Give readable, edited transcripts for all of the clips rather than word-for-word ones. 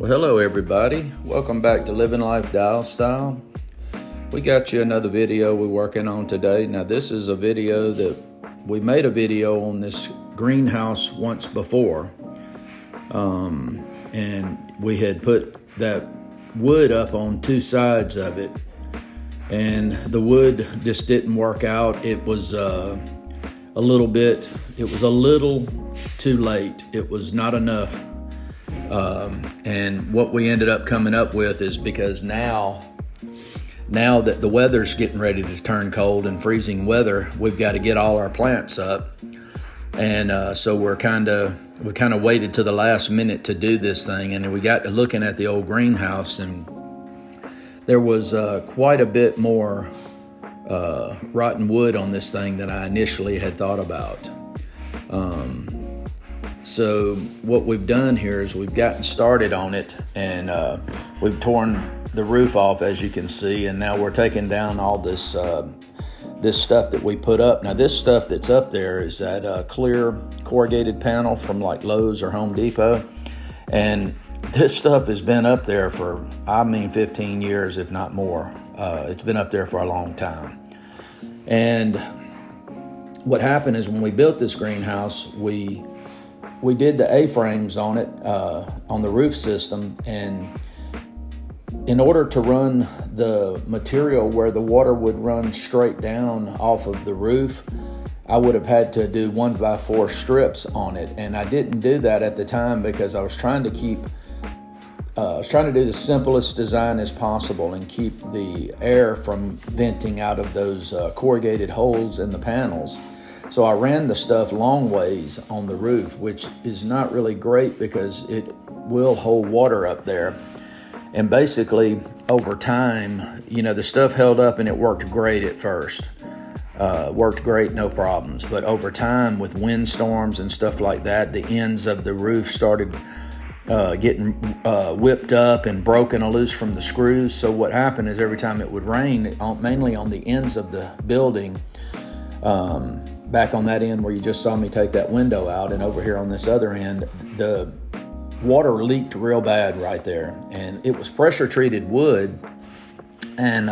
Well, hello everybody. Welcome back to Living Life Dial Style. We got you another video we're working on today. Now this is a video that we made a video on this greenhouse once before. And we had put that wood up on two sides of it. And the wood just didn't work out. It was a little too late. It was not enough. And what we ended up coming up with is because now that the weather's getting ready to turn cold and freezing weather, we've got to get all our plants up. And so we kind of waited to the last minute to do this thing. And we got to looking at the old greenhouse, and there was quite a bit more rotten wood on this thing than I initially had thought about. So what we've done here is we've gotten started on it, and we've torn the roof off, as you can see, and now we're taking down all this this stuff that we put up. Now this stuff that's up there is that clear corrugated panel from like Lowe's or Home Depot, and this stuff has been up there for 15 years, if not more. It's been up there for a long time. And what happened is when we built this greenhouse, we did the A-frames on it, on the roof system, and in order to run the material where the water would run straight down off of the roof, I would have had to do 1x4 strips on it, and I didn't do that at the time because I was trying to do the simplest design as possible and keep the air from venting out of those corrugated holes in the panels. So I ran the stuff long ways on the roof, which is not really great because it will hold water up there. And basically, over time, the stuff held up and it worked great at first. Worked great, no problems. But over time, with windstorms and stuff like that, the ends of the roof started getting whipped up and broken loose from the screws. So what happened is every time it would rain, mainly on the ends of the building, back on that end where you just saw me take that window out, and over here on this other end, the water leaked real bad right there. And it was pressure treated wood, and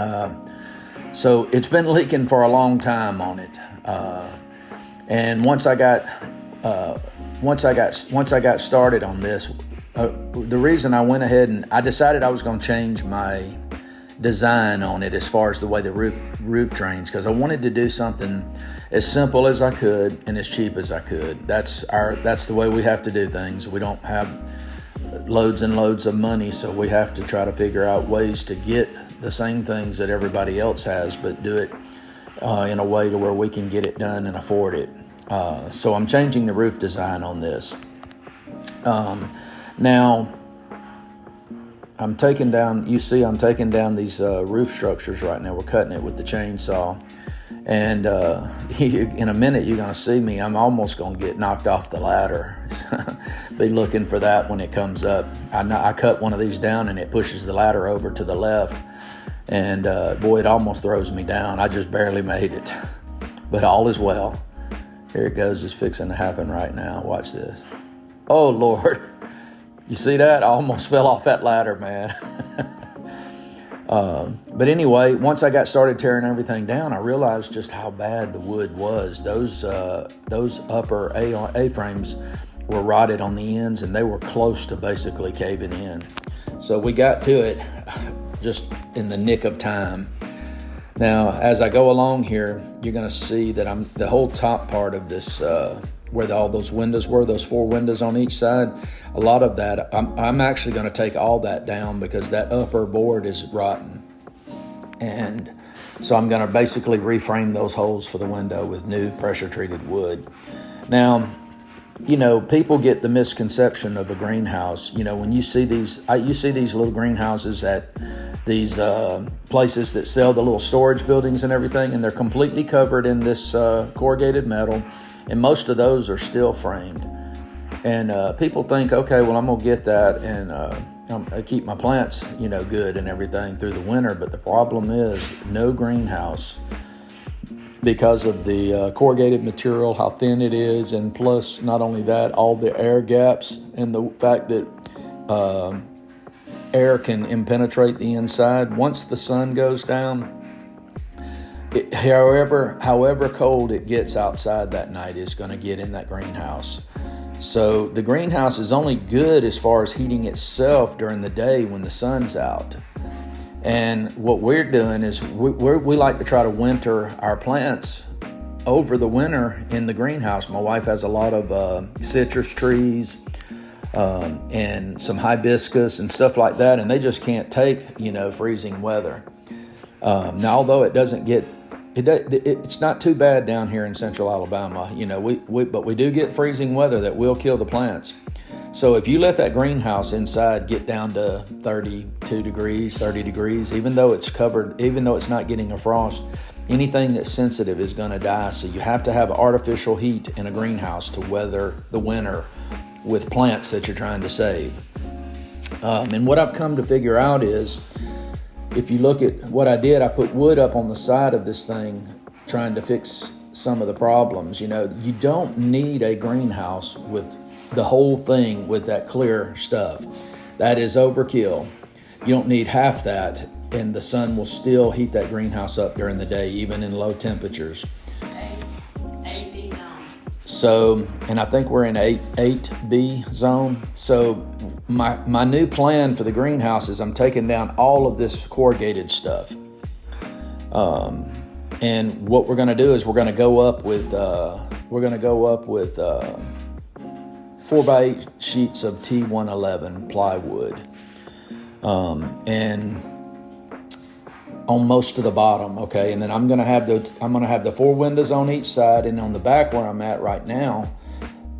so it's been leaking for a long time on it. And once I got started on this, the reason I went ahead and I decided I was going to change my design on it as far as the way the roof drains, because I wanted to do something as simple as I could and as cheap as I could. That's the way we have to do things. We don't have loads and loads of money, so we have to try to figure out ways to get the same things that everybody else has, but do it in a way to where we can get it done and afford it. So I'm changing the roof design on this. Now I'm taking down these roof structures right now. We're cutting it with the chainsaw. And in a minute, you're going to see me. I'm almost going to get knocked off the ladder. Be looking for that when it comes up. I cut one of these down, and it pushes the ladder over to the left. And boy, it almost throws me down. I just barely made it. But all is well. Here it goes. It's fixing to happen right now. Watch this. Oh, Lord. You see that? I almost fell off that ladder, man. But anyway, once I got started tearing everything down, I realized just how bad the wood was. Those upper A-frames were rotted on the ends, and they were close to basically caving in. So we got to it just in the nick of time. Now, as I go along here, you're going to see that the whole top part of this, where all those windows were, those 4 windows on each side, a lot of that, I'm actually going to take all that down because that upper board is rotten. And so I'm going to basically reframe those holes for the window with new pressure-treated wood. Now, people get the misconception of a greenhouse. When you see these little greenhouses at these places that sell the little storage buildings and everything, and they're completely covered in this corrugated metal, and most of those are steel framed. And people think, okay, well, I'm going to get that and I keep my plants, good and everything through the winter. But the problem is no greenhouse, because of the corrugated material, how thin it is, and plus, not only that, all the air gaps and the fact that air can impenetrate the inside. Once the sun goes down, however cold it gets outside that night is going to get in that greenhouse. So the greenhouse is only good as far as heating itself during the day when the sun's out. And what we're doing is we like to try to winter our plants over the winter in the greenhouse. My wife has a lot of citrus trees and some hibiscus and stuff like that, and they just can't take, freezing weather. Now, although it doesn't get, it's not too bad down here in central Alabama, but we do get freezing weather that will kill the plants. So if you let that greenhouse inside get down to 32 degrees, 30 degrees, even though it's not getting a frost, anything that's sensitive is going to die. So you have to have artificial heat in a greenhouse to weather the winter with plants that you're trying to save. And what I've come to figure out is, if you look at what I did, I put wood up on the side of this thing trying to fix some of the problems. You don't need a greenhouse with the whole thing with that clear stuff. That is overkill. You don't need half that, and the sun will still heat that greenhouse up during the day, even in low temperatures. So, and I think we're in 8B zone. So my new plan for the greenhouse is I'm taking down all of this corrugated stuff. And what we're going to do is we're going to go up with 4x8 sheets of T111 plywood, and on most of the bottom, okay. And then I'm gonna have the 4 windows on each side, and on the back where I'm at right now,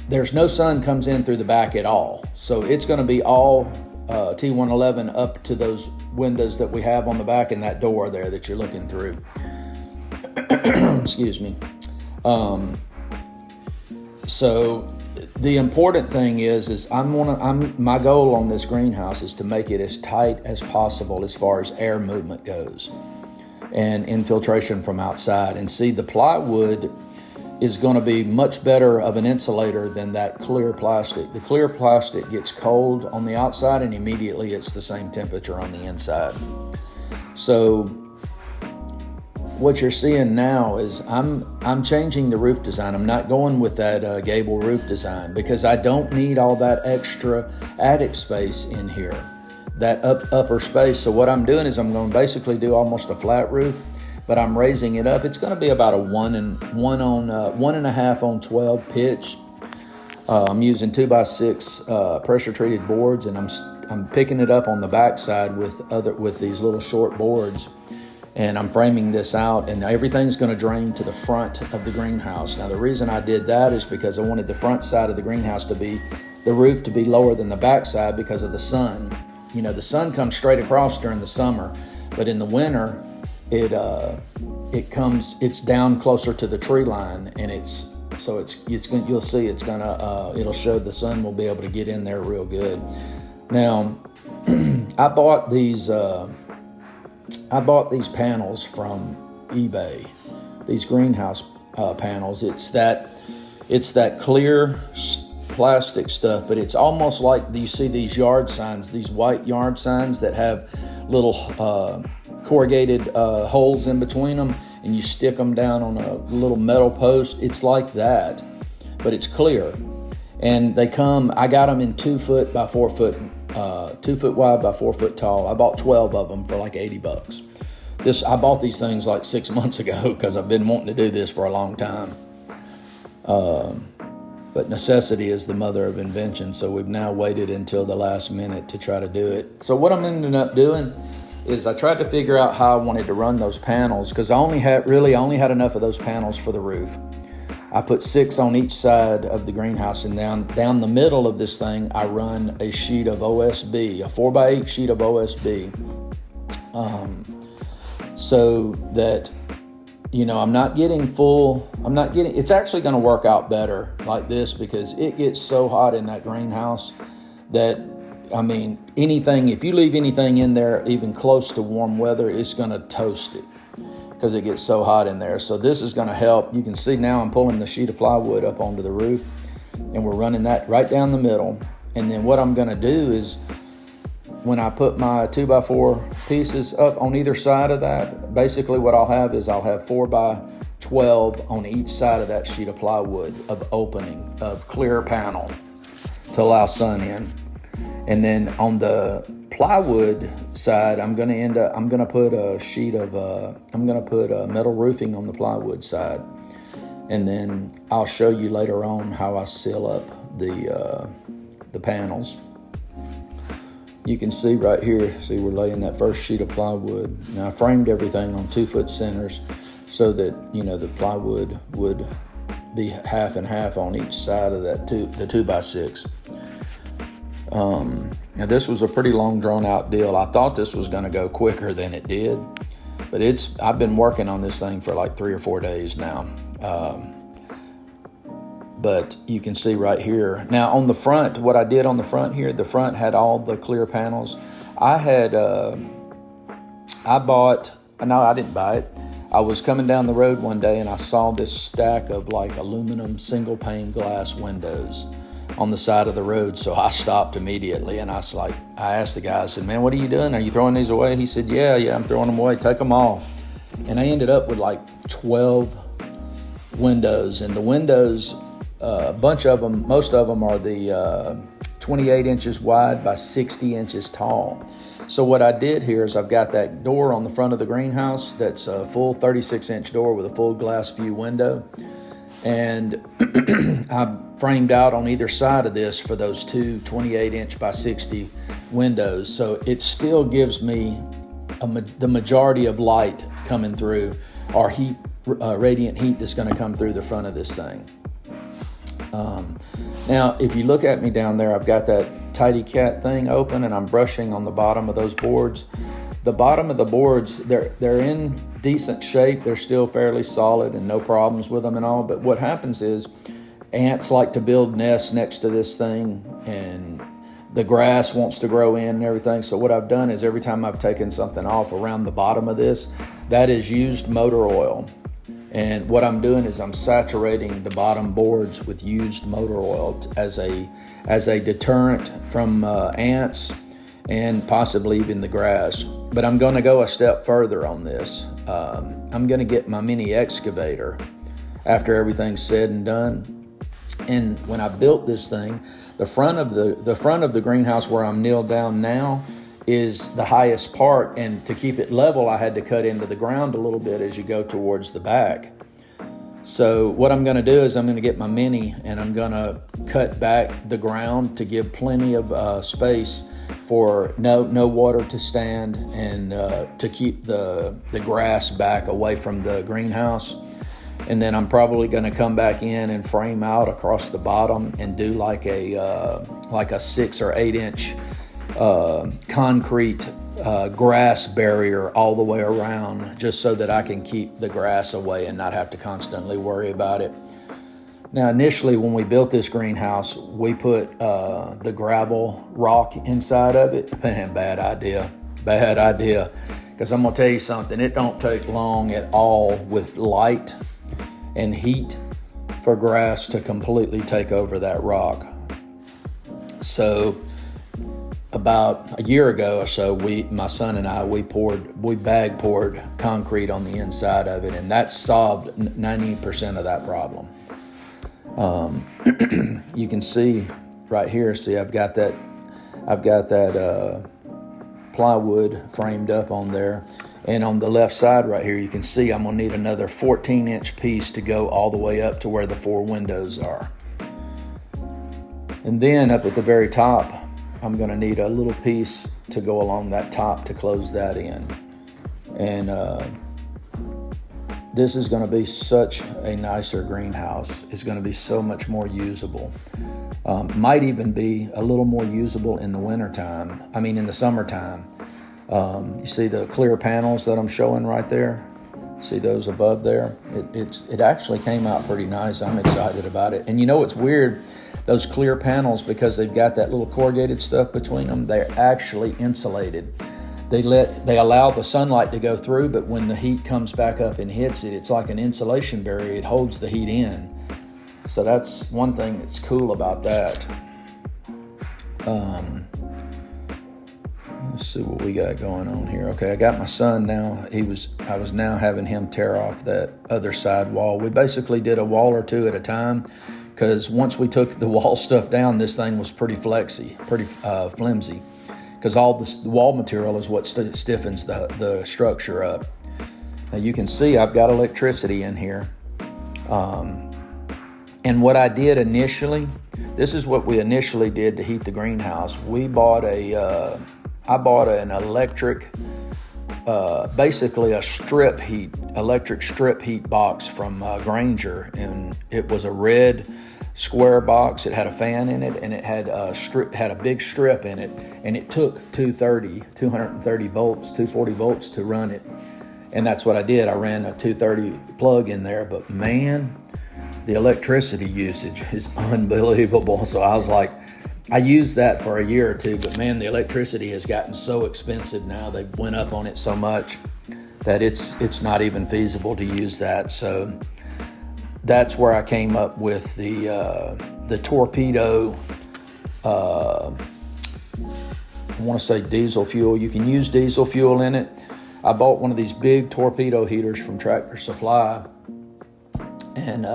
there's no sun comes in through the back at all. So it's gonna be all T111 up to those windows that we have on the back and that door there that you're looking through. Excuse me. So the important thing is my goal on this greenhouse is to make it as tight as possible as far as air movement goes and infiltration from outside. And see, the plywood is going to be much better of an insulator than that clear plastic. The clear plastic gets cold on the outside and immediately it's the same temperature on the inside. So what you're seeing now is I'm changing the roof design. I'm not going with that gable roof design because I don't need all that extra attic space in here, that upper space. So what I'm doing is I'm going to basically do almost a flat roof, but I'm raising it up. It's going to be about a 1.5 on 12 pitch. I'm using 2x6 pressure treated boards, and I'm picking it up on the backside with these little short boards. And I'm framing this out, and everything's going to drain to the front of the greenhouse. Now, the reason I did that is because I wanted the front side of the greenhouse the roof to be lower than the back side because of the sun. The sun comes straight across during the summer, but in the winter, it's down closer to the tree line, and you'll see it'll show the sun will be able to get in there real good. Now, I bought these panels from eBay, these greenhouse panels. It's that clear plastic stuff, but it's almost like you see these yard signs, these white yard signs that have little corrugated holes in between them, and you stick them down on a little metal post. It's like that, but it's clear. And I got them in 2 foot by 4 foot 2 foot wide by 4 foot tall. I bought 12 of them for like $80. I bought these things like 6 months ago because I've been wanting to do this for a long time. But necessity is the mother of invention, so we've now waited until the last minute to try to do it. So what I'm ending up doing is I tried to figure out how I wanted to run those panels because I only had enough of those panels for the roof. I put 6 on each side of the greenhouse, and down the middle of this thing, I run a sheet of OSB, a 4x8 sheet of OSB, so that, it's actually going to work out better like this because it gets so hot in that greenhouse that, if you leave anything in there even close to warm weather, it's going to toast it, because it gets so hot in there. So this is going to help. You can see now I'm pulling the sheet of plywood up onto the roof, and we're running that right down the middle. And then what I'm going to do is when I put my 2x4 pieces up on either side of that, basically what I'll have is I'll have 4x12 on each side of that sheet of plywood of opening, of clear panel to allow sun in. And then on the plywood side, I'm gonna put a sheet of, I'm gonna put metal roofing on the plywood side. And then I'll show you later on how I seal up the panels. You can see right here, see we're laying that first sheet of plywood. Now I framed everything on 2-foot centers so that, you know, the plywood would be half and half on each side of that the 2x6. Now this was a pretty long drawn out deal. I thought this was gonna go quicker than it did, but I've been working on this thing for like 3 or 4 days now. But you can see right here. Now on the front, what I did on the front here, the front had all the clear panels. I didn't buy it. I was coming down the road one day and I saw this stack of like aluminum single pane glass windows on the side of the road. So I stopped immediately and I asked the guy, I said, man, what are you doing? Are you throwing these away? He said, yeah, I'm throwing them away. Take them all. And I ended up with like 12 windows, and the windows, a bunch of them, most of them are the 28 inches wide by 60 inches tall. So what I did here is I've got that door on the front of the greenhouse that's a full 36-inch door with a full glass view window. And I framed out on either side of this for those two 28-inch by 60 windows. So it still gives me the majority of light coming through, or heat, radiant heat that's going to come through the front of this thing. Now, if you look at me down there, I've got that tidy cat thing open and I'm brushing on the bottom of those boards. The bottom of the boards, they're in decent shape. They're still fairly solid and no problems with them and all. But what happens is ants like to build nests next to this thing, and the grass wants to grow in and everything. So what I've done is every time I've taken something off around the bottom of this, that is used motor oil. And what I'm doing is I'm saturating the bottom boards with used motor oil as a deterrent from ants and possibly even the grass. But I'm going to go a step further on this. I'm going to get my mini excavator after everything's said and done. And when I built this thing, the front of the greenhouse where I'm kneeled down now is the highest part, and to keep it level I had to cut into the ground a little bit as you go towards the back. So what I'm going to do is I'm going to get my mini and I'm going to cut back the ground to give plenty of space for no water to stand, and to keep the grass back away from the greenhouse. And then I'm probably going to come back in and frame out across the bottom and do like a 6 or 8 inch concrete grass barrier all the way around, just so that I can keep the grass away and not have to constantly worry about it. Now, initially when we built this greenhouse, we put the gravel rock inside of it. Man, bad idea. Because I'm going to tell you something, it don't take long at all with light and heat for grass to completely take over that rock. So about a year ago or so, my son and I, we bag poured concrete on the inside of it, and that solved 90% of that problem. You can see right here, I've got that plywood framed up on there. And on the left side right here, you can see I'm gonna need another 14-inch piece to go all the way up to where the 4 windows are. And then up at the very top, I'm gonna need a little piece to go along that top to close that in. And this is gonna be such a nicer greenhouse. It's gonna be so much more usable. Might even be a little more usable in the summertime. You see the clear panels that I'm showing right there? See those above there? It actually came out pretty nice. I'm excited about it. And you know what's weird? Those clear panels, because they've got that little corrugated stuff between them, they're actually insulated. They allow the sunlight to go through, but when the heat comes back up and hits it, it's like an insulation barrier. It holds the heat in. So that's one thing that's cool about that. Let's see what we got going on here. Okay, I got my son now. I was now having him tear off that other side wall. We basically did a wall or two at a time, because once we took the wall stuff down, this thing was pretty flimsy, because all the wall material is what stiffens the structure up. Now you can see I've got electricity in here. And what I did initially, this is what we initially did to heat the greenhouse. I bought an electric, basically a electric strip heat box from Granger, and it was a red square box. It had a fan in it, and it had a big strip in it, and it took 230 volts, 240 volts to run it. And that's what I did. I ran a 230 plug in there, but man, the electricity usage is unbelievable. So I was like, I used that for a year or two, but man, the electricity has gotten so expensive now. They went up on it so much that it's not even feasible to use that. So that's where I came up with the Torpedo, I want to say diesel fuel. You can use diesel fuel in it. I bought one of these big Torpedo heaters from Tractor Supply, and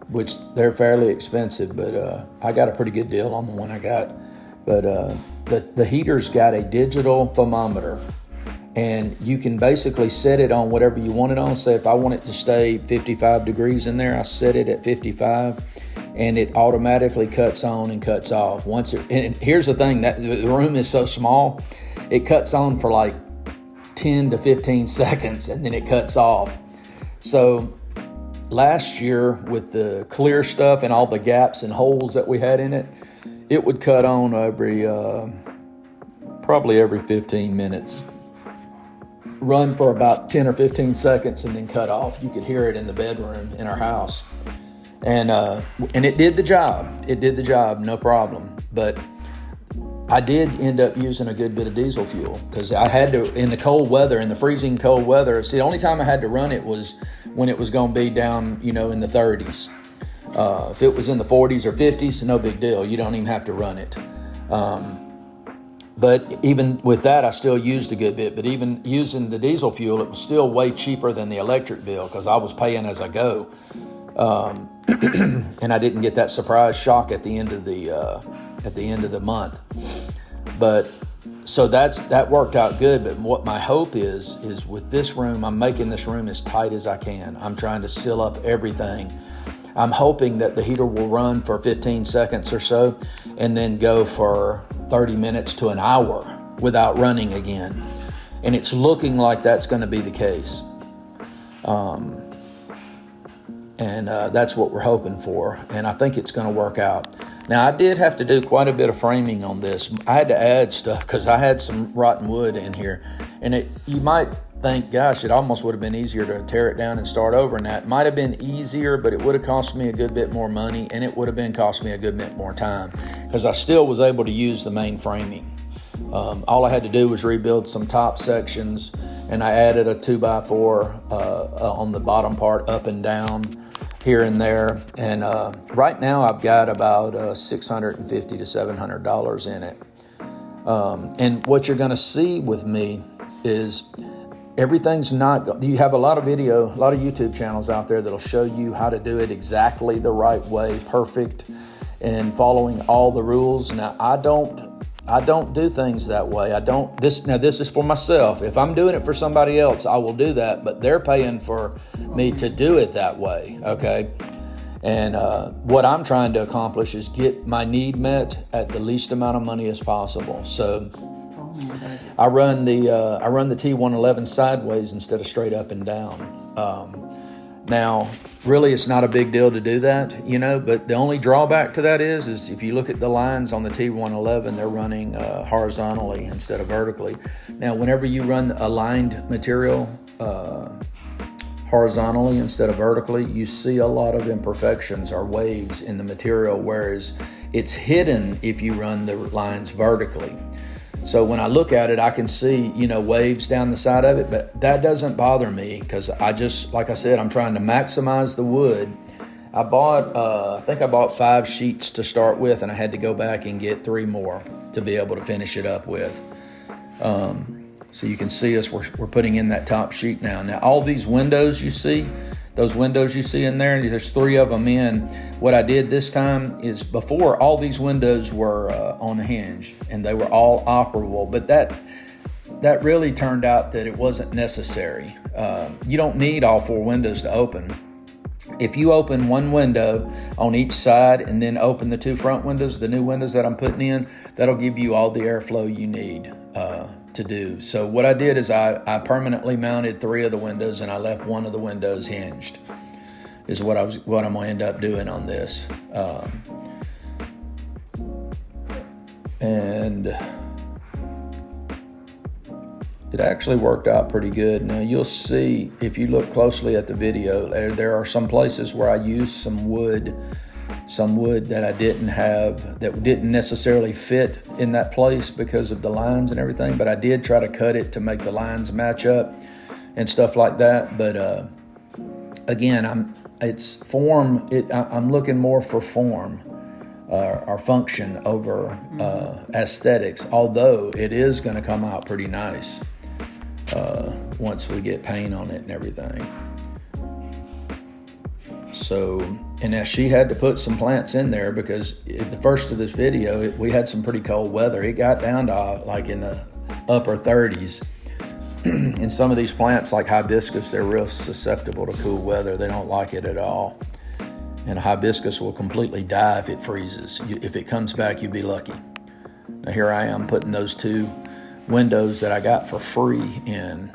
which they're fairly expensive, but I got a pretty good deal on the one I got. But the heater's got a digital thermometer, and you can basically set it on whatever you want it on. Say if I want it to stay 55 degrees in there, I set it at 55, and it automatically cuts on and cuts off. And here's the thing, that the room is so small, it cuts on for like 10 to 15 seconds, and then it cuts off. So last year, with the clear stuff and all the gaps and holes that we had in it, it would cut on probably every 15 minutes. Run for about 10 or 15 seconds and then cut off. You could hear it in the bedroom in our house. And it did the job. It did the job, no problem. But I did end up using a good bit of diesel fuel, because I had to, in the freezing cold weather. See, the only time I had to run it was when it was going to be down, in the 30s. If it was in the 40s or 50s, no big deal. You don't even have to run it. But even with that, I still used a good bit. But even using the diesel fuel, it was still way cheaper than the electric bill, because I was paying as I go. And I didn't get that surprise shock at the end of the month. But so that worked out good. But what my hope is with this room, I'm making this room as tight as I can. I'm trying to seal up everything. I'm hoping that the heater will run for 15 seconds or so, and then go for 30 minutes to an hour without running again. And it's looking like that's going to be the case. And that's what we're hoping for. And I think it's going to work out. Now, I did have to do quite a bit of framing on this. I had to add stuff because I had some rotten wood in here. And you might think, gosh, it almost would have been easier to tear it down and start over. And that might have been easier, but it would have cost me a good bit more money, and it would have cost me a good bit more time, because I still was able to use the main framing. All I had to do was rebuild some top sections, and I added a 2x4 on the bottom part up and down here and there. And right now I've got about $650 to $700 in it. And what you're going to see with me is everything's not, you have a lot of YouTube channels out there that'll show you how to do it exactly the right way, perfect, and following all the rules. Now, I don't do things that way. This is for myself. If I'm doing it for somebody else, I will do that, but they're paying for me to do it that way, okay? And what I'm trying to accomplish is get my need met at the least amount of money as possible. So I run the T111 sideways instead of straight up and down. Now, really, it's not a big deal to do that, but the only drawback to that is if you look at the lines on the T111, they're running horizontally instead of vertically. Now, whenever you run aligned material horizontally instead of vertically, you see a lot of imperfections or waves in the material, whereas it's hidden if you run the lines vertically. So when I look at it, I can see, waves down the side of it, but that doesn't bother me, because like I said, I'm trying to maximize the wood. I think I bought 5 sheets to start with, and I had to go back and get 3 more to be able to finish it up with. So you can see us, we're putting in that top sheet now. Now, all these windows you see, those windows you see in there, there's 3 of them in. What I did this time is, before, all these windows were on a hinge and they were all operable, but that really turned out that it wasn't necessary. You don't need all 4 windows to open. If you open one window on each side and then open the 2 front windows, the new windows that I'm putting in, that'll give you all the airflow you need to do. So what I did is I permanently mounted 3 of the windows and I left 1 of the windows hinged, is what I'm going to end up doing on this. And it actually worked out pretty good. Now you'll see, if you look closely at the video, there are some places where I used some wood that I didn't have, that didn't necessarily fit in that place because of the lines and everything, but I did try to cut it to make the lines match up and stuff like that. But again, I'm looking more for form or function over aesthetics, although it is going to come out pretty nice once we get paint on it and everything. So, and now she had to put some plants in there because the first of this video, we had some pretty cold weather. It got down to like in the upper 30s. And some of these plants, like hibiscus, they're real susceptible to cool weather. They don't like it at all. And a hibiscus will completely die if it freezes. If it comes back, you'd be lucky. Now here I am putting those 2 windows that I got for free in.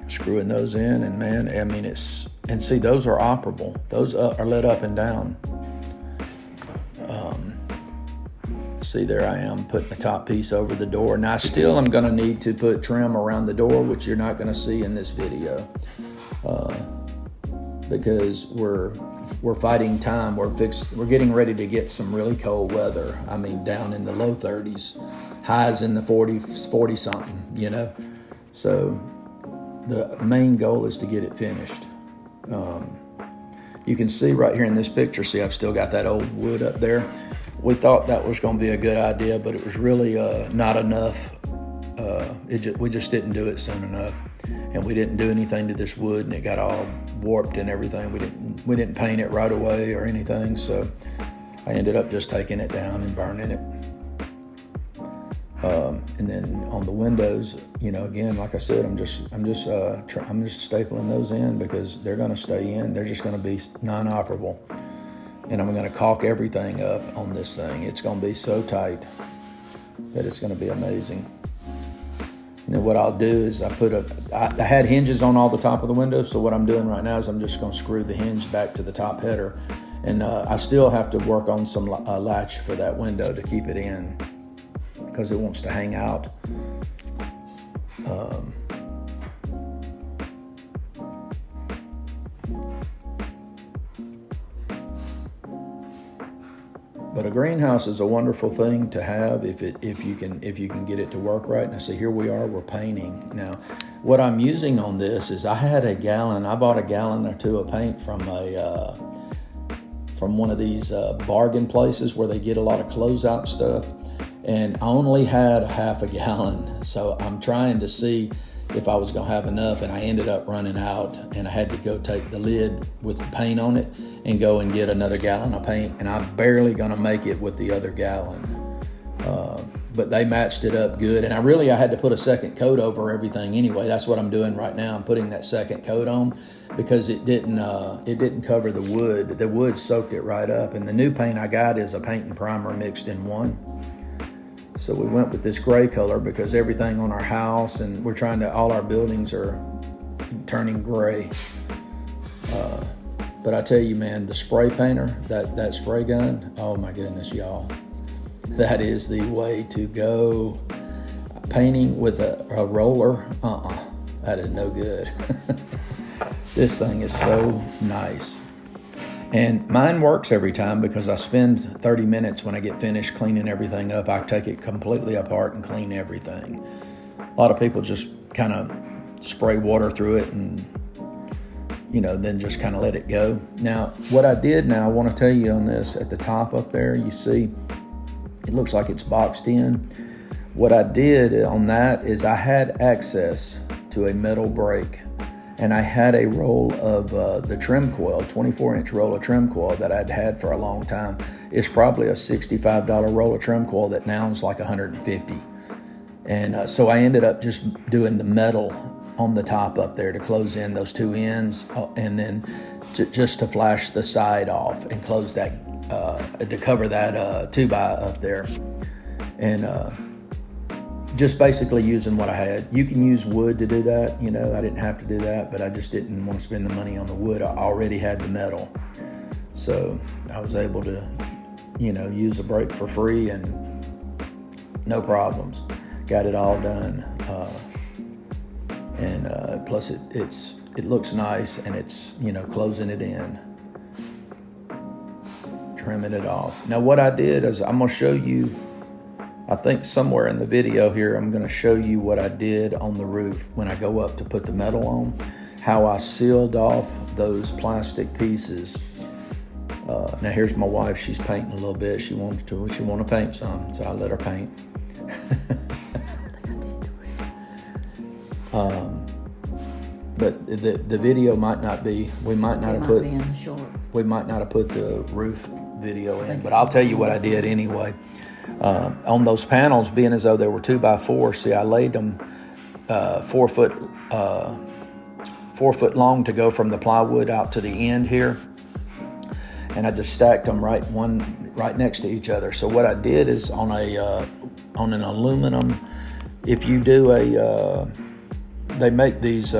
Screwing those in, and man, I mean, and see, those are operable. Those are lit up and down. See, there I am putting the top piece over the door. Now, still I'm going to need to put trim around the door, which you're not going to see in this video, because we're fighting time. We're getting ready to get some really cold weather. I mean, down in the low 30s, highs in the 40 something, you know. So the main goal is to get it finished. You can see right here in this picture, see, I've still got that old wood up there. We thought that was going to be a good idea, but it was really not enough. We just didn't do it soon enough, and we didn't do anything to this wood, and it got all warped and everything. We didn't paint it right away or anything, so I ended up just taking it down and burning it. And then on the windows, you know, again, like I said, I'm just stapling those in because they're going to stay in. They're just going to be non-operable. And I'm going to caulk everything up on this thing. It's going to be so tight that it's going to be amazing. And then what I'll do is I had hinges on all the top of the windows. So what I'm doing right now is I'm just going to screw the hinge back to the top header. And I still have to work on some latch for that window to keep it in, because it wants to hang out. But a greenhouse is a wonderful thing to have if you can get it to work right. Now see, here we are, we're painting. Now what I'm using on this is I bought a gallon or 2 of paint from one of these bargain places where they get a lot of closeout stuff. And I only had a half a gallon. So I'm trying to see if I was going to have enough, and I ended up running out, and I had to go take the lid with the paint on it and go and get another gallon of paint, and I'm barely going to make it with the other gallon. But they matched it up good, and I had to put a second coat over everything anyway. That's what I'm doing right now. I'm putting that second coat on because it didn't cover the wood. The wood soaked it right up, and the new paint I got is a paint and primer mixed in one. So we went with this gray color because everything on our house, and all our buildings are turning gray. But I tell you, man, the spray painter, that spray gun, oh my goodness, y'all. That is the way to go. Painting with a roller, that is no good. This thing is so nice. And mine works every time because I spend 30 minutes when I get finished cleaning everything up. I take it completely apart and clean everything. A lot of people just kind of spray water through it and, then just kind of let it go. Now, what I did now, I want to tell you on this, at the top up there, you see, it looks like it's boxed in. What I did on that is I had access to a metal brake, and I had a roll of the trim coil, 24-inch roll of trim coil that I'd had for a long time. It's probably a $65 roll of trim coil that now is like $150. And so I ended up just doing the metal on the top up there to close in those two ends, and then just to flash the side off and close that, to cover that 2x up there. And just basically using what I had. You can use wood to do that, you know, I didn't have to do that, but I just didn't want to spend the money on the wood. I already had the metal. So I was able to, you know, use a brake for free and no problems. Got it all done. And plus it looks nice, and it's, you know, closing it in, trimming it off. Now what I did is I'm going to show you, I think somewhere in the video here, I'm going to show you what I did on the roof when I go up to put the metal on, how I sealed off those plastic pieces. Now here's my wife. She's painting a little bit. She wanted to paint some, so I let her paint. But the video might not be. We might not have put the roof video in, but I'll tell you what I did anyway. On those panels, being as though they were 2x4, see, I laid them 4 foot long to go from the plywood out to the end here, and I just stacked them right next to each other. So what I did is on an aluminum, if you do they make these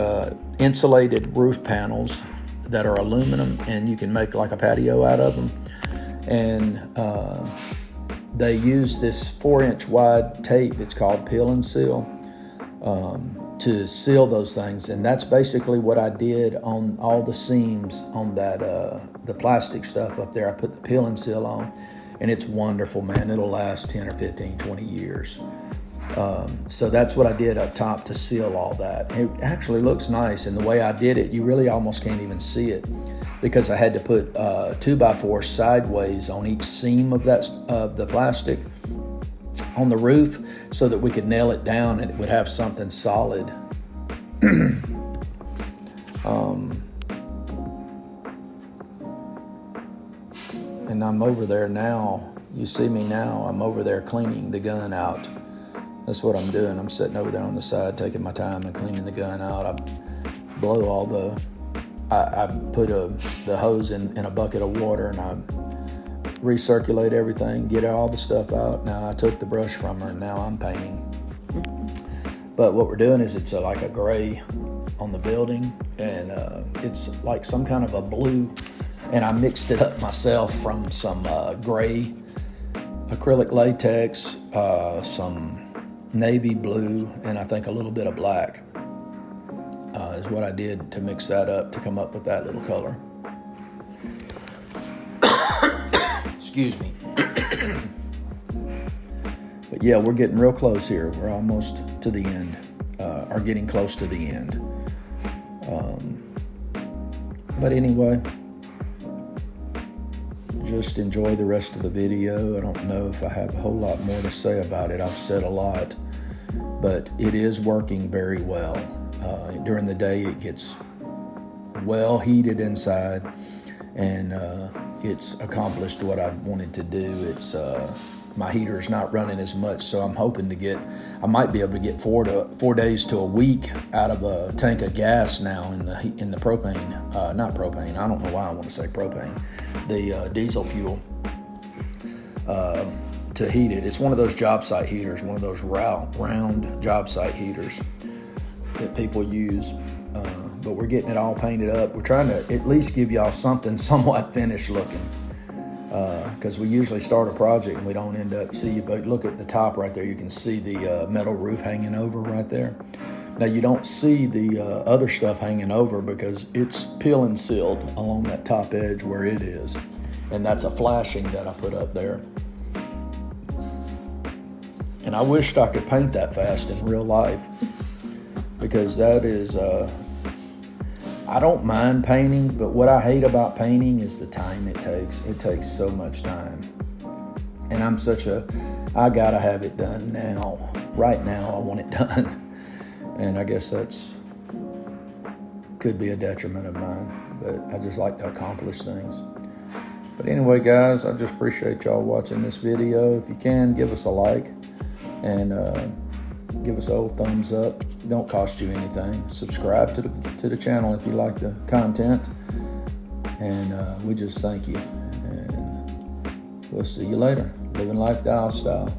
insulated roof panels that are aluminum, and you can make like a patio out of them, and they use this 4-inch wide tape. It's called peel and seal, to seal those things. And that's basically what I did on all the seams on that, the plastic stuff up there. I put the peel and seal on, and it's wonderful, man. It'll last 10 or 15, 20 years. So that's what I did up top to seal all that. It actually looks nice, and the way I did it, you really almost can't even see it, because I had to put 2x4 sideways on each seam of the plastic on the roof, so that we could nail it down and it would have something solid. And I'm over there now. You see me now. I'm over there cleaning the gun out. That's what I'm doing. I'm sitting over there on the side, taking my time and cleaning the gun out. I blow all the. I put the hose in a bucket of water, and I recirculate everything, get all the stuff out. Now I took the brush from her, and now I'm painting. But what we're doing is it's like a gray on the building, and it's like some kind of a blue, and I mixed it up myself from some gray acrylic latex, some navy blue, and I think a little bit of black. Is what I did to mix that up to come up with that little color. Excuse me. But yeah, we're getting real close here. We're almost to the end, or getting close to the end. But anyway, just enjoy the rest of the video. I don't know if I have a whole lot more to say about it. I've said a lot, but it is working very well. During the day, it gets well heated inside, and it's accomplished what I wanted to do. It's my heater's not running as much, so I'm hoping I might be able to get 4 days to a week out of a tank of gas now in the propane, not propane. I don't know why I want to say propane, the diesel fuel, to heat it. It's one of those job site heaters, one of those round job site heaters that people use, but we're getting it all painted up. We're trying to at least give y'all something somewhat finished looking, because we usually start a project and we don't end up. See, if you look at the top right there, you can see the metal roof hanging over right there. Now you don't see the other stuff hanging over because it's peel and sealed along that top edge where it is, and that's a flashing that I put up there. And I wished I could paint that fast in real life, because that is, I don't mind painting, but what I hate about painting is the time it takes. It takes so much time. And I gotta have it done now. Right now, I want it done. And I guess could be a detriment of mine, but I just like to accomplish things. But anyway, guys, I just appreciate y'all watching this video. If you can, give us a like and give us a old thumbs up. Don't cost you anything. Subscribe to the channel if you like the content. And we just thank you. And we'll see you later. Living life dial style.